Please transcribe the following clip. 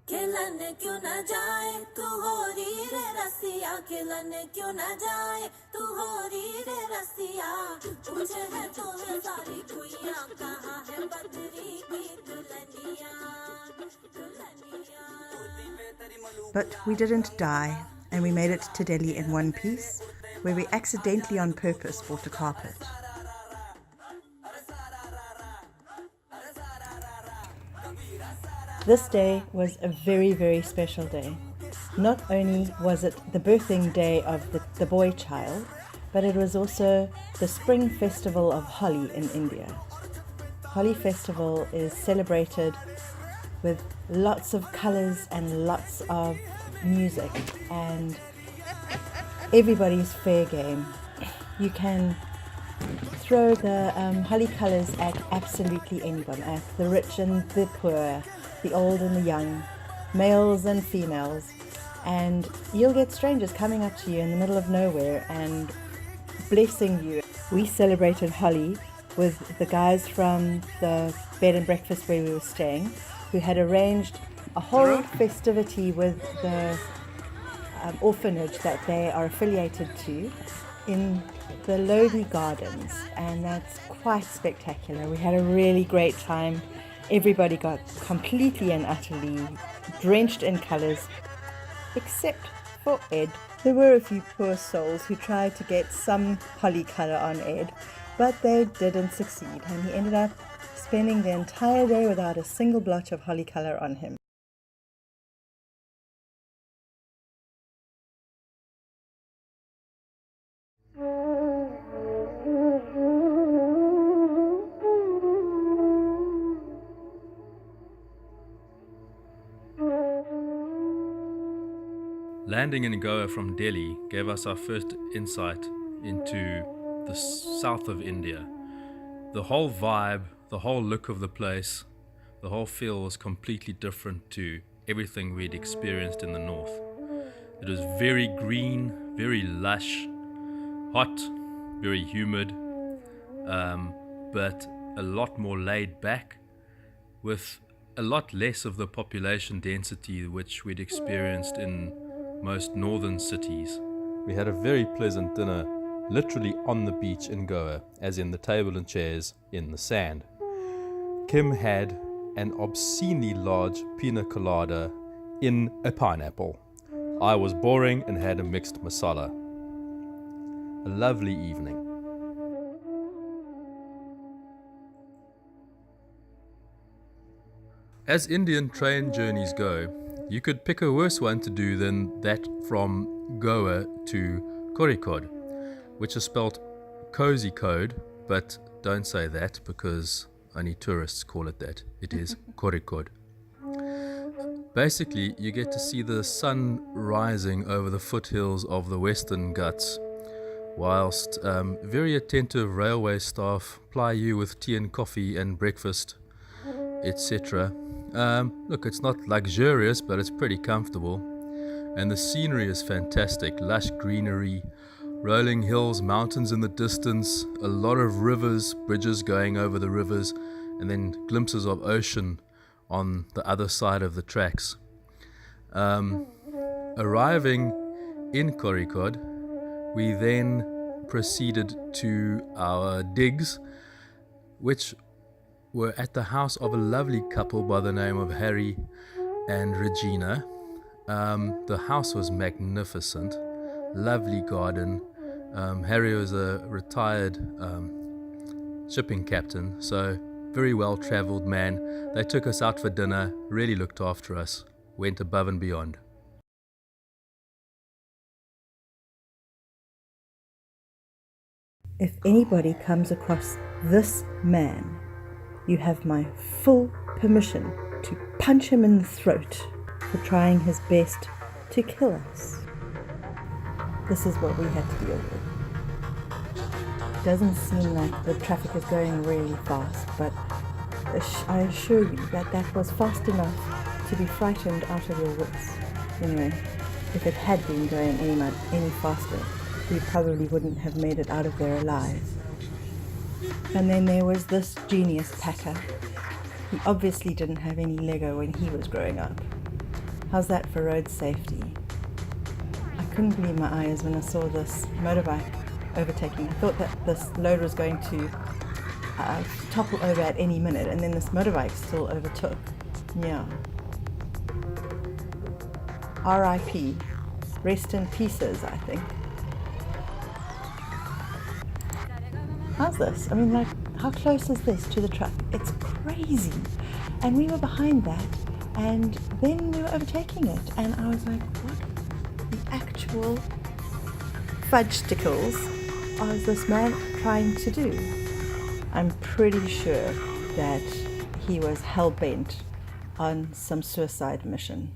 खिलने क्यों न जाए तू हो री रे रसिया खिलने क्यों न जाए तू हो री रे रसिया पूछे है तुम्हें सारी खुइयां कहाँ है बदरी की Dulhania Dulhania. But we didn't die, and we made it to Delhi in one piece, where we accidentally on purpose bought a carpet. This day was a very, very special day. Not only was it the birthing day of the boy child, but it was also the spring festival of Holi in India. Holi festival is celebrated with lots of colors and lots of music, and everybody's fair game. You can throw the Holi colors at absolutely anyone, at the rich and the poor, the old and the young, males and females, and you'll get strangers coming up to you in the middle of nowhere and blessing you. We celebrated Holi with the guys from the bed and breakfast where we were staying, who had arranged a whole festivity with the orphanage that they are affiliated to in the Lodi Gardens, and that's quite spectacular. We had a really great time. Everybody got completely and utterly drenched in colours, except for Ed. There were a few poor souls who tried to get some Holi colour on Ed, but they didn't succeed, and he ended up spending the entire day without a single blotch of Holi colour on him. Landing in Goa from Delhi gave us our first insight into the south of India. The whole vibe, the whole look of the place, the whole feel was completely different to everything we'd experienced in the north. It was very green, very lush, hot, very humid, but a lot more laid back, with a lot less of the population density which we'd experienced in most northern cities. We had a very pleasant dinner, literally on the beach in Goa, as in the table and chairs in the sand. Kim had an obscenely large pina colada in a pineapple. I was boring and had a mixed masala. A lovely evening. As Indian train journeys go, you could pick a worse one to do than that from Goa to Kozikhode, which is spelt Kozikhode, but don't say that because only tourists call it that. It is Kozikhode. Basically, you get to see the sun rising over the foothills of the Western Ghats, whilst very attentive railway staff ply you with tea and coffee and breakfast, etc. Look, it's not luxurious, but it's pretty comfortable. And the scenery is fantastic. Lush greenery, rolling hills, mountains in the distance, a lot of rivers, bridges going over the rivers, and then glimpses of ocean on the other side of the tracks. Arriving in Kozikhode, we then proceeded to our digs, which were at the house of a lovely couple by the name of Harry and Regina. The house was magnificent, lovely garden. Harry was a retired shipping captain, so very well-travelled man. They took us out for dinner, really looked after us, went above and beyond. If anybody comes across this man, you have my full permission to punch him in the throat for trying his best to kill us. This is what we had to deal with. Doesn't seem like the traffic is going really fast, but I assure you that that was fast enough to be frightened out of your wits. Anyway, if it had been going any faster, we probably wouldn't have made it out of there alive. And then there was this genius packer. He obviously didn't have any Lego when he was growing up. How's that for road safety? I couldn't believe my eyes when I saw this motorbike overtaking. I thought that this load was going to topple over at any minute, and then this motorbike still overtook. Yeah. R.I.P. Rest in pieces, I think. How's this? I mean, like, how close is this to the truck? It's crazy. And we were behind that, and then we were overtaking it, and I was like, what the actual fudge-tickles is this man trying to do? I'm pretty sure that he was hell-bent on some suicide mission.